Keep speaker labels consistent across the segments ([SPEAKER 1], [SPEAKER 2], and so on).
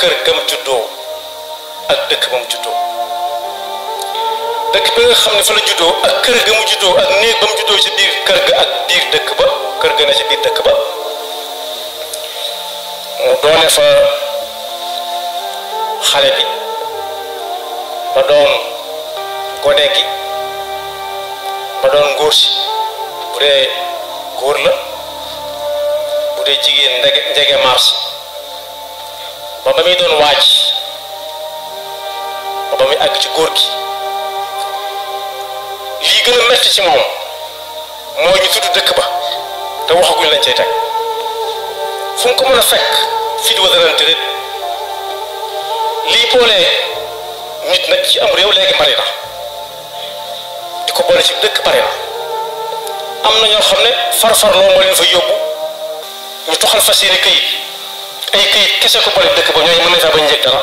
[SPEAKER 1] kër gam juddoo ak dëkk ba mu juddoo dëkk bi nga xam ne fa la juddoo ak kër ga mu juddoo ak néeg ba mu juddoo ci biir kër ga ak biir dëkk ba kër ga ne ci biir dëkk ba mu doone fa xale bi ba doon gone gi ba doon ngóor si bu dee góor la bu dee jigéen njege mars ba ba muy doon waaj ba ba muy àgg ci góor gi lii gën a metti ci moom moo ñu tudd dëkk ba te waxaguñ lañ cay teg fu mu ko mën a fekk fii di wadarante rek lii boolee nit nag ci am réew léegi bari na di ko boole ci dëkk bari na am na ñoo xam ne farfarloo moo leen fa yóbbu ñu toxal fa seeni këyit ay këyit kese ko boole dëkk ba ñooñu mën nañ faa bañ njëkk dara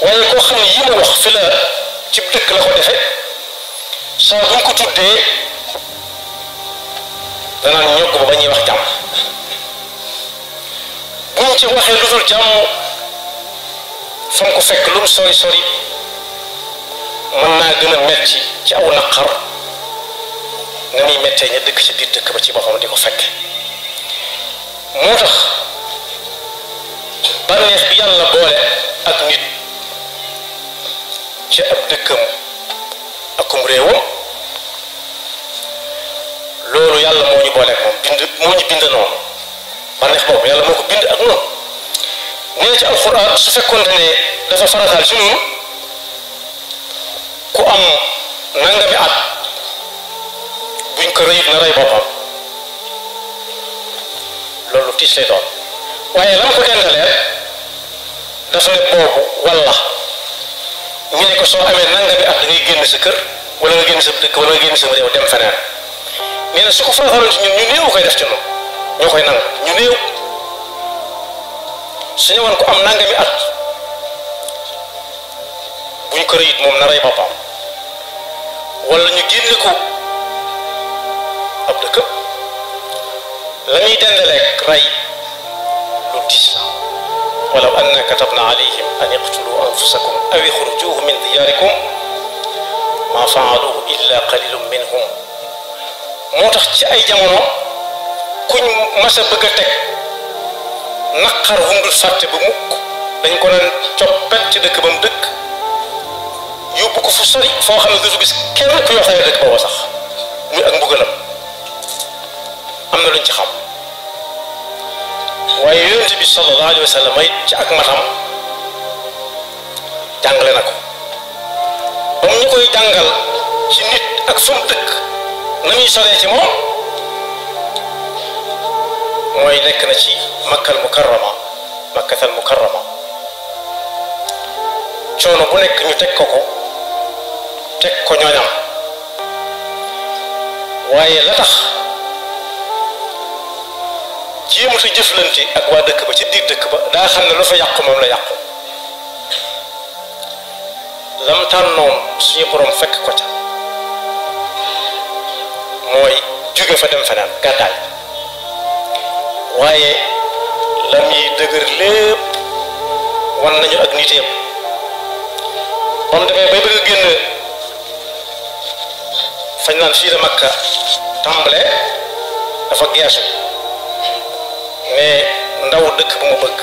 [SPEAKER 1] waaye koo xam ne yi ma wax fi la ci dëkk la ko defee saa buñ ko tuddee danaan ñokk ba ñuy wax jàmm buñ ci waxee lu dul jàmm fa mu ko fekk lu mu sori sori mën naa gën a metti ci aw naqar na muy mettee ña dëkk ci biir dëkk ba ci boppam di ko fekk moo tax bànneex bi yàlla boole ak nit ci ab dëkkam akum réewam loolu yàlla moo ñu boole ak moom moo ñu bind noonu bànneex boobu yàlla moo ko bind ak noonu nee ci alxuraan su fekkoonte ne dafa farataal ci noonu ku am nangami at buñ ko rëyut na rey boppam loolu tiis lay doon waaye lam ko dendalee dafa ne boobu walla ñu ne ko soo amee nangami at da ngay génn sa kër wala nga génn sa dëkk wala nga génn sa réew dem feneen nee na su ko farataaloon ci ñun ñu néew koy def ci noonu ñoo koy nangu ñu néew su ñëwoon ko am nangami at buñ ko rëyit moom na rey boppam wala ñu génne ko ab dëkk la muy dendaleeg rey lu diis la walaw anna katabna alayhim an iqtulu anfusakum aw ixrujuhu min diyarikum ma faaluhu illa qalilun minhum moo tax ci ay jamono kuñ mas a bëgg a teg naqar hundul fàtte ba mukk dañ ko daan coppet ci dëkk ba mu dëkk yóbbu ko fu sori foo xam ne dootu gis kenn ku yoo xamee dëkk booba sax muy ak mbugalam am na luñ ci xam waaye yonent bi sallallahu alayhi wa sallam ay ci ak matam jàngale na ko ba mu ñu koy jàngal ci nit ak fa mu dëkk na muy soree ci moom mooy nekk na ci makkatal mukarrama coono bu nekk ñu teg ko ñooñam waaye la tax jéemut a jëflante ak waa dëkk ba ci biir dëkk ba daa xam ne lu fa yàqu moom la yàqu lam tànnoon suñu borom fekk ko ca mooy jóge fa dem feneen gàddaay waaye lam yi dëgër lépp wan nañu ak niteem ba mu demee bay bëgg a génn fañ naan fii la Makka tàmbale dafa geesu mais ndaw dëkk bu ma bëgg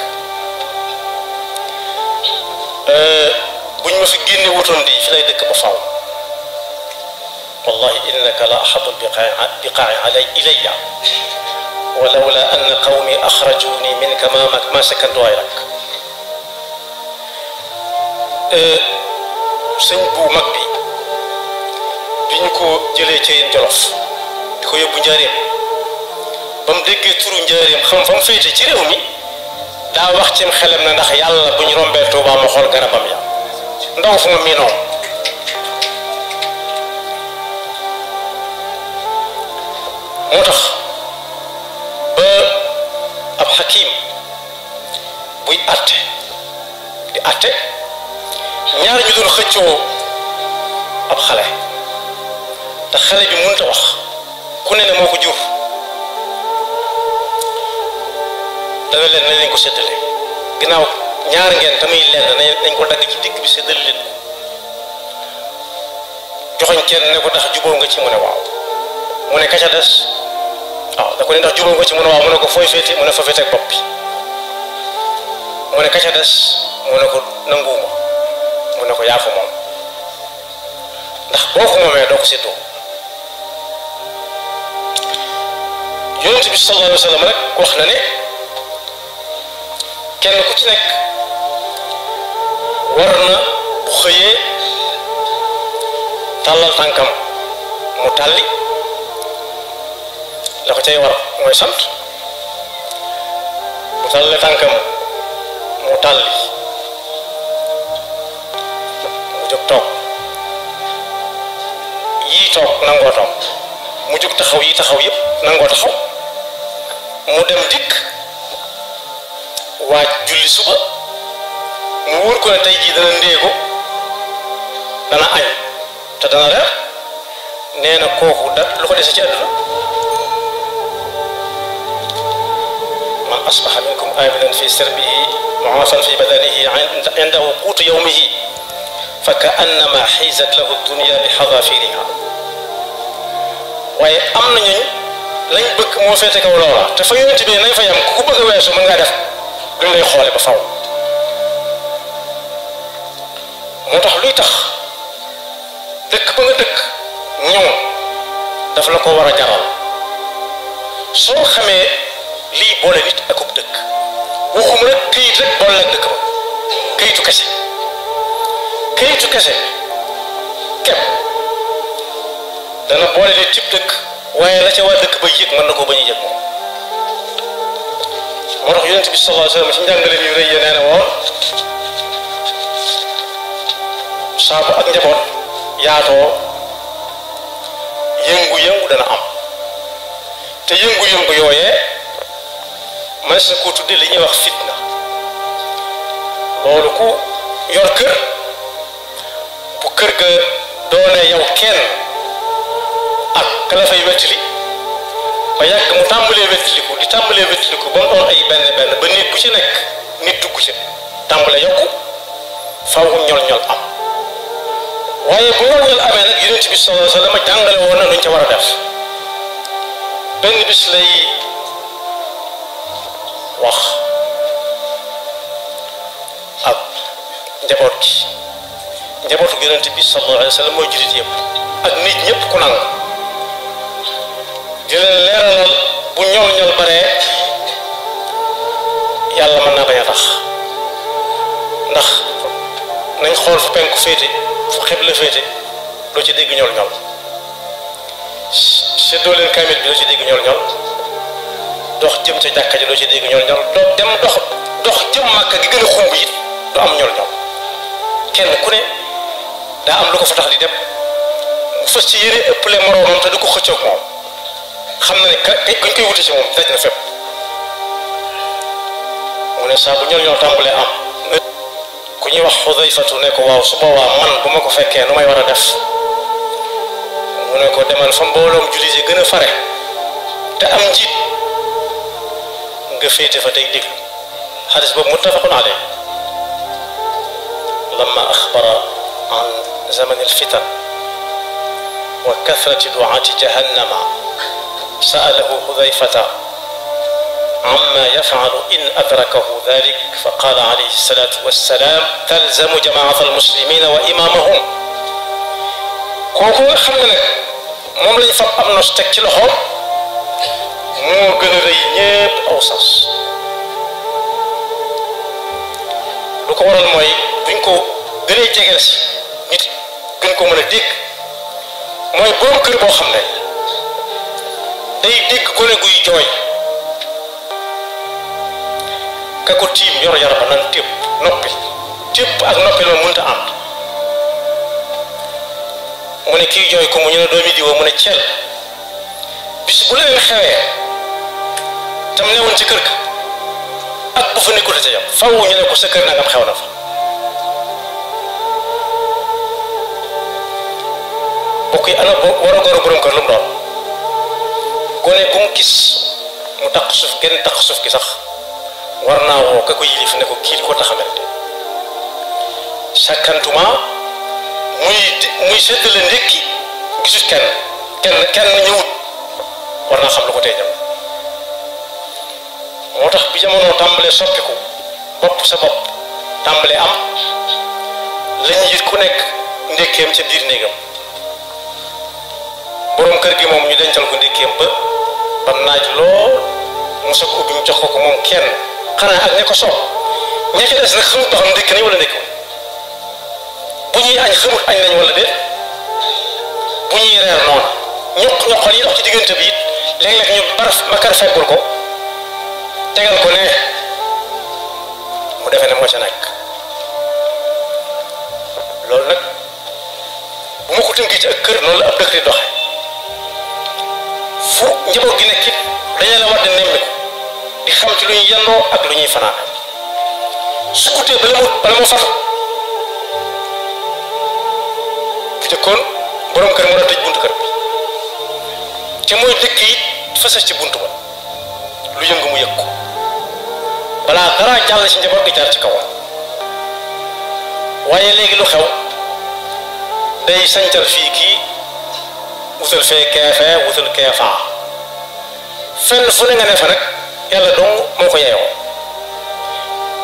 [SPEAKER 1] buñ ma fi génne wutoon di fi lay dëkk ba faw wallahi innaka la ahabu biqaa'i alay ilayya walawla anna qawmi axrajuni minka ma sakantu ghayrak sëñ bu mag bi bi ñu ko jëlee ci Jolof di ko yóbbu njaareem ba mu déggee turu njaareem xam fa mu féete ci réew mi daa wax cim xelam na ndax yàlla bu ñu rombee Tuubaa ma xool garabam ya ndaw fu ma miinoo moo tax ba ab xakim buy atte di atte ñaar ñu doon xëccoo ab xale te xale bi mënut a wax ku ne moo ko jur dana leen ne leen ko séddale ginnaaw ñaar ngeen tamay lenn nañ ko dagg ci digg bi séddale leen joxoñ kenn ne ko ndax juboo nga ci mu ne waaw mu ne ka ca des waaw da ko ne ndax juboo nga ci mu ne waaw mu ne ko fooy féete mu ne fa féete ak bopp bi mu ne ka ca des mu ne ko nanguwuma mu ne ko yaa ko moom ndax boo ko moomee doo ko séddoo yonent bi sallallahu alayhi wa sallam rek wax na ne kenn ku ci nekk war na bu xëyee tàllal tànkam mu tàlli la ko cay war mooy sant mu tàllalee tànkam mu tàlli mu jóg toog yii toog nangoo toog mu jóg taxaw yi taxaw yëpp nangoo taxaw mu dem dikk waaj julli suba mu wóor ko ne tey jii dana ndéego dana añ te dana reer nee na kooku da lu ko dese ci àdduna man asbaha minkum aminan fi sirbihi mu'afan fi badanihi indahu quutu yawmihi fa ka annama xizat lahu dunya bi xadafiriha waaye am na ñooñ lañ bëgg moo féete kaw loola te fa yonent bi nañ fa yam ku bëgg a weesu mën ngaa def duñ lay xoole ba faw moo tax luy tax dëkk ba nga dëkk ñoom daf la ko war a jaral soo xamee lii boole nit akub dëkk waxuma rek këyit rek boole ak dëkk ba këyitu kese kepp dana boole nit cib dëkk waaye la ca waa dëkk ba yëg mën na ko bañ a yëg moom moo tax yonent bi sallallahu alayhi wa sallam ci njàngale yu rëy ya nee na woon saabu ak njaboot yaatoo yëngu-yëngu dana am te yëngu-yëngu yooyee man sa ko tudde li ñuy wax fitna loolu ku yor kër bu kër ga doone yow kenn ak ka la fay wettili ba yàgg mu tàmbalee wettiliku di tàmbalee wettiliku ba mu doon ay benn ba nit bu ci nekk nit dugg ci tàmbale yokku faw ñol-ñol am waaye bu ñol-ñol amee nag yonent bi sallallahu alayhi wa sallam jàngale woon na nuñ ca war a def benn bis lay wax ak njaboot gi njabootu yonent bi sallallahu alayhi wa sallam mooy jullit yëpp ak nit ñëpp ku nangu di leen leeralal bu ñol-ñol baree yàlla mën naa bañ a tax ndax nañ xool fu penku féete fu xibla féete doo ci dégg ñol-ñol seddoo leen kaamil bi doo ci dégg ñol-ñol dox jëm ca jàkka ji doo ci dégg ñol-ñol dem dox jëm màkka gi gën a xumb it du am ñol-ñol kenn ku ne daa am lu ko fa tax di dem mu fas ci yéene ëppale moroomam te du ko xëccoog moom xam na ne kañ koy wute ci moom daj na fépp mu ne saa bu ñol-ñol tàmbalee am ku ñuy wax Xudayfatu ne ko waaw su boobaa man bu ma ko fekkee nu may war a def mu ne ko demal fa mbooloom jullit yi gën a fare te am njiit nga féete fa tey déglu xadis boobu muttafaqun alayh lamma axbara an zaman alfitan wa kathrati du'ati jahannama sa'alahu Xudayfata عما يفعل إن أدركه ذلك فقال عليه الصلاة والسلام تلزم جماعة المسلمين وإمامهم kooku nga xam ne nag moom lañ fab am nos teg ci loxoom moo gën a rëy ñépp aw sas lu ko waral mooy buñ ko gënee jegeel si nit gën ko mën a dégg mooy borom kër boo xam ne day dégg gone guy jooy ka ko tiim yor yar ba nan tépp noppi tépp ak noppi loolu mënta ànd mu ne kii jooy ko mu ñu ne doomi diwoo mu ne ceel bis bu leen xewee tam newoon ci kër ga ak bu fa nekkul ca yam faw ñu ne ko sa kër nangam xew na fa bokk yi ana war a góor a borom kër lu mu doon gone bu mu gis mu taq suuf genn taq suuf gi sax war naa woo ka ko yilif ne ko kii sakkantuma muy séddale ndékki gisut kenn ñëwut war naa xam lu ko tey ñëw moo tax bi jamono tàmbalee soppiku bopp sa bopp tàmbalee am lañu yit ku nekk ndékkeem ca biir néegam borom kër gi moom ñu dencal ko ndékkeem ba naaj lool mu soog ubbi ñu jox ko moom kenn xanaa ak ña ko soob ña ci des nag xamut ba xam ndékk nañ wala ndékk bu ñuy añ xamut añ nañ wala déet bu ñuy reer noonu ñoqal yi dox ci diggante bi it léeg-léeg ñu makar fekkul ko tegal ko ne mu defee ne moo ca nekk loolu nag bu ma ko tënkee ci ak kër noonu la ab dëkk di doxe fu njaboot gi nekk it dañu la war di nemmiku di xam ci lu ñuy yendoo ak lu ñuy fanaan su guddee bala mu fatu bu jëkkoon borom kër mu war a tëj buntu kër bi te mooy dëkk yi fasas ci buntu ba lu yëngu mu yëg ko balaa dara jàll ci njaboot gi jaar ci kawam waaye léegi lu xew day sancal fii kii wutal fee keefee wutal keefaa fenn fu ne nga ne fa nag yàlla dong moo ko yeyoo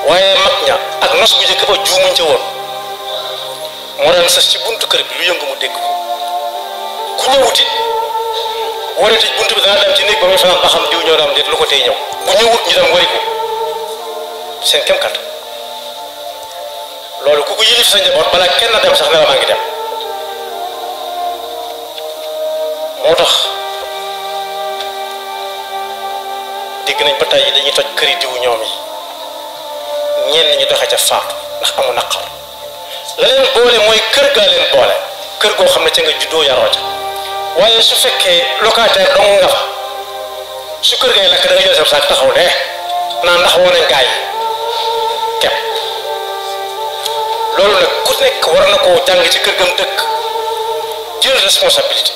[SPEAKER 1] waaye mag ña ak nos bu njëkk ba juumuñ ca woon moo daan sas ci buntu kër bi lu yëngu mu dégg ko ku ñëwut it war a tëj buntu bi dana dem ci néeg ba muy fanaan ba xam diw ñëw na am déet lu ko tey ñëw bu ñëwut ñu dem wari ko seen kem kat loolu ku ko yilif sa njaboot balaa kenn dem sax ne la maa ngi dem moo tax dégg nañ ba tey yi dañuy toj këri diw ñoom yi ñenn ñi doxe ca faatu ndax amu naqar la leen boole mooy kër gaa leen boole kër goo xam ne ca nga juddoo yaroo ca waaye su fekkee locataire dong nga fa su kër gay lakk da nga jël sa saak taxaw ne naa ndax woo nañ gaa yi kepp loolu nag ku nekk war na koo jàng ci kër gam dëkk jël responsabilité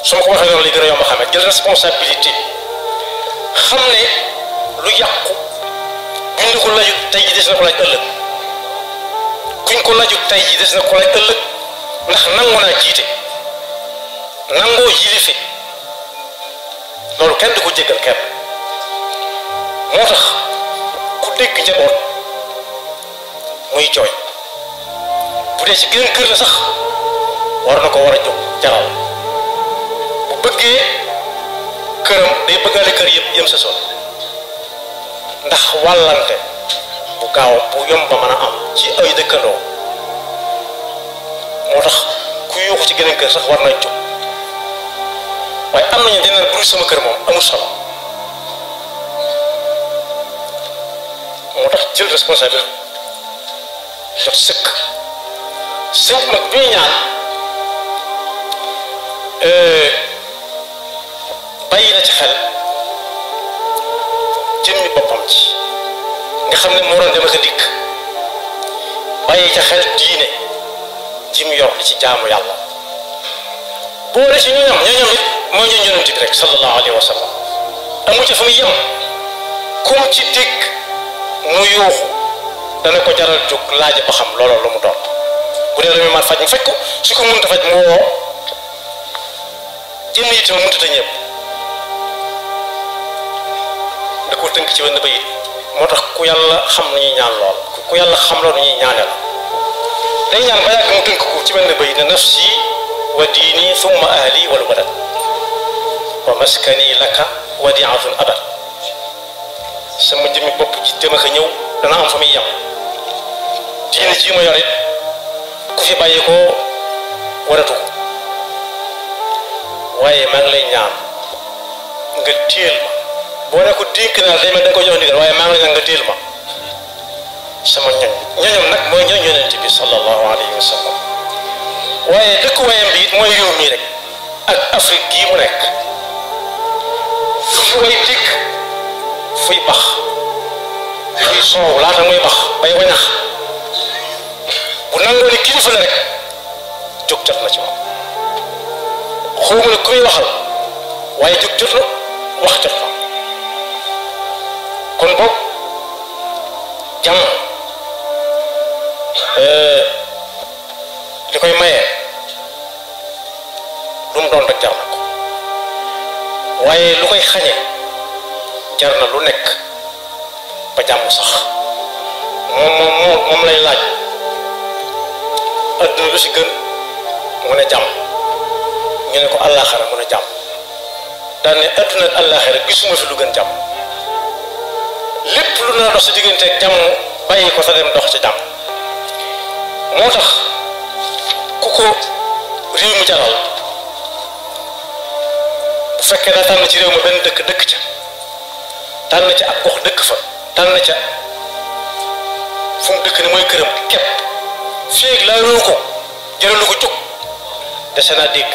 [SPEAKER 1] su ma ko waxee noonu li gën a yomb a xamee jël responsabilité xam ne lu yàqu buñ ko lajut tey ji des na ko laaj ëllëg kuñ ko lajut tey ji des na ko laaj ëllëg ndax nangu naa jiite nangoo yilife loolu kenn du ko jéggal kenn moo tax ku dégg njaboot muy jooy bu dee ci geneen kër la sax war na ko war a jóg jaral bu bëggee këram day bëggaale kër yëpp yëm sa sol ndax wàllante bu gaaw bu yomb ba mën a am ci ay dëkkandoo moo tax ku yuuxu ci geneen kër sax war na jóg waaye am nañu dina buru sama kër moom amul solo moo tax jël responsabilité jot sëkk sëkk nag bi ñaan bàyyi na ci xel jëmmi boppam ci nga xam ne moo doon dem ak a dikk bàyyi ca xel diine ji mu yor li ci jaamu yàlla boole ci ñooñam it mooy ñu yonent bi rek sallallahu alayhi wa sallam amu ca fa muy yem comme ci dégg mu yuuxu dana ko jaral jóg laaj ba xam looloo lu mu doon bu dee la muy mat faj mu faj ko su ko mënta faj mu woo jëmm yi tamit mënta ñëpp da ko tënk ci wenn bayit moo tax ku yàlla xam nu ñuy ñaan lool ku yàlla xam loolu ñuy ñaane la day ñaan ba yàgg mu tënk ko ci wenn bayit ne nafsi wa diini thumma ahli wal walad wa maskani laka wadi'atun abad sama jëmmi bopp ci dem ak ñëw dana am fa muy yem diine ji ma yor it ku fi bàyyi ko waratu ko waaye maa ngi lay ñaan nga téel ma boo ne ko dénk naa day mel da nga ko jox ndigal waaye maa ngi lay ñaan nga téel ma sama ñoñam nag mooy ñoñ yonent bi sallallahu alayhi wa sallam waaye dëkkuwaayam bi it mooy réew mii rek ak Afrique gii mu nekk fu way dikk fuy bax fuy soow laata muy bax bay wañax bu nangoo ni kilifa la rek jóg jot na ci moom xawma ne ku muy waxal waaye jóg jot na wax jot na kon boog jàmm doon rek jar na ko waaye lu koy xañe jar na lu nekk ba jàmm sax moom lay laaj adduna lu si gën mu ne jàmm ñu ne ko àllaaxira mu ne jàmm daan ne adduna ak àllaaxira gisuma fi lu gën jàmm lépp lu na dox si diggante ak jàmm bàyyi ko sa dem dox ci jàmm moo tax ku ko réew mi jaral bu fekkee daa tànn ci réew ma benn dëkk dëkk ca tànn ca ak gox dëkk fa tànn ca fu mu dëkk ni mooy këram képp féeg laa roo ko jëralu ko jóg dese naa dégg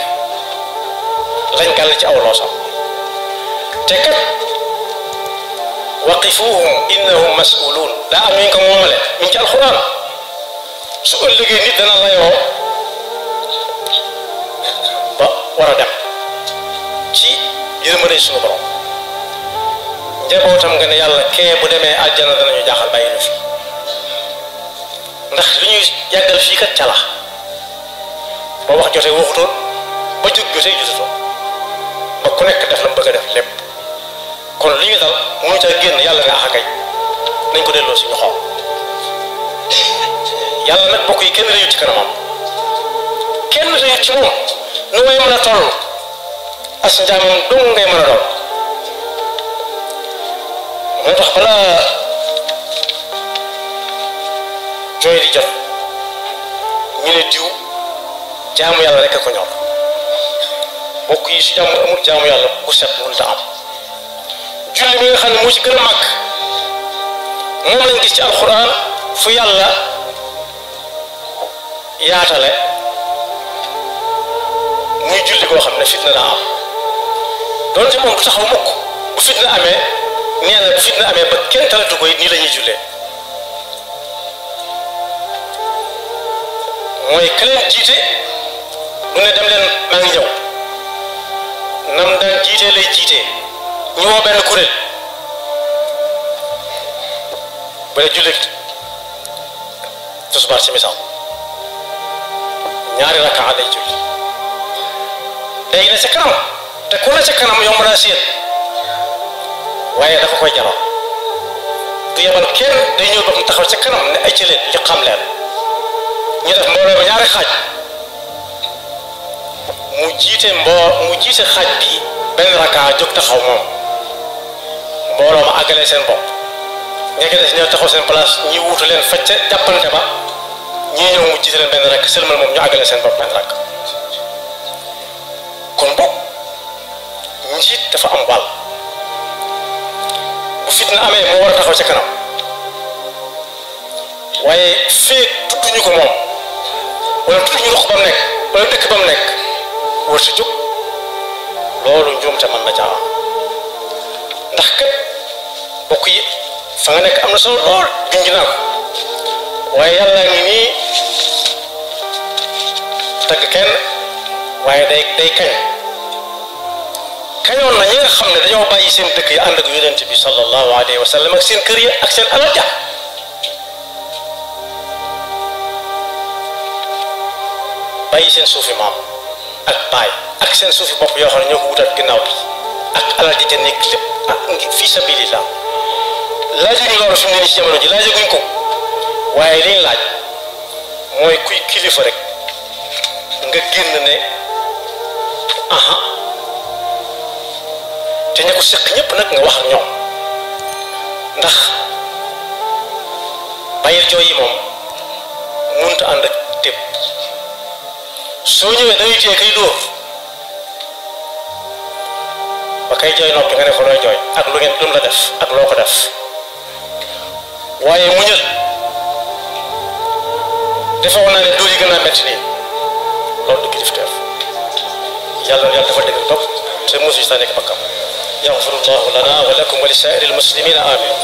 [SPEAKER 1] lañ gàll ci aw loosam te kat waqifuhum innahum mas'uluun daa am ñu ko moomale mi ngi ci alxuraan su ëllëgee nit dana layoo ba war a dem ci yërmande suñu borom njabootam nga ne yàlla kee bu demee àjjana danañu jaaxal bàyyi nu fi ndax li ñuy yàggal fii kat cala ba wax jotee waxutoon ba jóg jotee jotutoon ba ku nekk def la mu bëgg a def lépp kon li ñu dal mënu ca génn yàlla nga axakay nañ ko delloo si ñu xool yàlla nag bokk yi kenn réyut ci kanamam kenn réyut ci moom nu may mën a toll as njaamam dong ngay mën a doon moo tax balaa jooy di jot ñu ne diw jaamu yàlla rek a ko ñor bokk yi si jàmm amul jaamu yàlla bu set mënut a am julli mi nga xam ne moo ci gën a màgg moom lañ gis ci alxuraan fu yàlla yaatale muy julli koo xam ne fitna daa am doonte moom du taxaw mukk bu fitna amee nee na bu fitna amee ba kenn talatu ko it nii la ñuy jullee mooy ka leen jiite du ne dem leen maa ngi ñëw nam daan jiitee lay jiitee ñu woo benn kuréel ba la jullit tisbaar ci misaal ñaari rakkaa lay julli léegi ne ca kanam te ku ne ca kanam yomb naa séen waaye dafa koy jaral du yebal kenn day ñëw ba mu taxaw ca kanam ne ay ci leen li xam leen ñu def mbooloo ba ñaari xaaj mu jiite xaaj bi benn rakkaa jóg taxaw moom mbooloo ma àggalee seen bopp ñeke des ñëw taxaw seen place ñi wuutu leen facce jàppante ba ñii ñëw mu jiite leen benn rakk sëlmal moom ñu àggalee seen bopp benn rakk kon boog njiit dafa am wàll bu fitna amee moo war a taxaw ca kanam waaye fee tudduñu ko moom wala tudduñu ruq ba mu nekk wala dëkk ba mu nekk war si jóg loolu njuumte mën na caa ndax kat bokk yi fa nga nekk am na solo lool junj naa ko waaye yàlla ngi nii tagg kenn waaye day kañoon na ñi nga xam ne dañoo bàyyi seen dëkk yi ànd ak yonent bi sallallahu alayhi wa sallam ak seen kër yi ak seen alal ja bàyyi seen suufi maam ak baay ak seen suufi bopp yoo xam ne ñoo ko wutal ginnaaw bi ak alal ji ca nekk lépp ak fii sabilillah laajuñu loolu fi mu ne nii ci jamono ji laajaguñ ko waaye liñ laaj mooy kuy kilifa rek nga génn ne aha te ña ko seq ñëpp nag nga wax ak ñoom ndax bàyyil jooy yi moom mënut a ànd ak tépp soo ñëwee dañuy téye kay dóor ba kay jooy noppi nga ne ko looy jooy ak lu ngeen la def ak loo ko def waaye muñal defoon naa ne dóor yi gën a metti nii loolu du kilifteef yàlla dafa dëgg topp te mosu si saa nekk bakkam yaxfirullahu lana wa lakum wa li saa'iril muslimina amin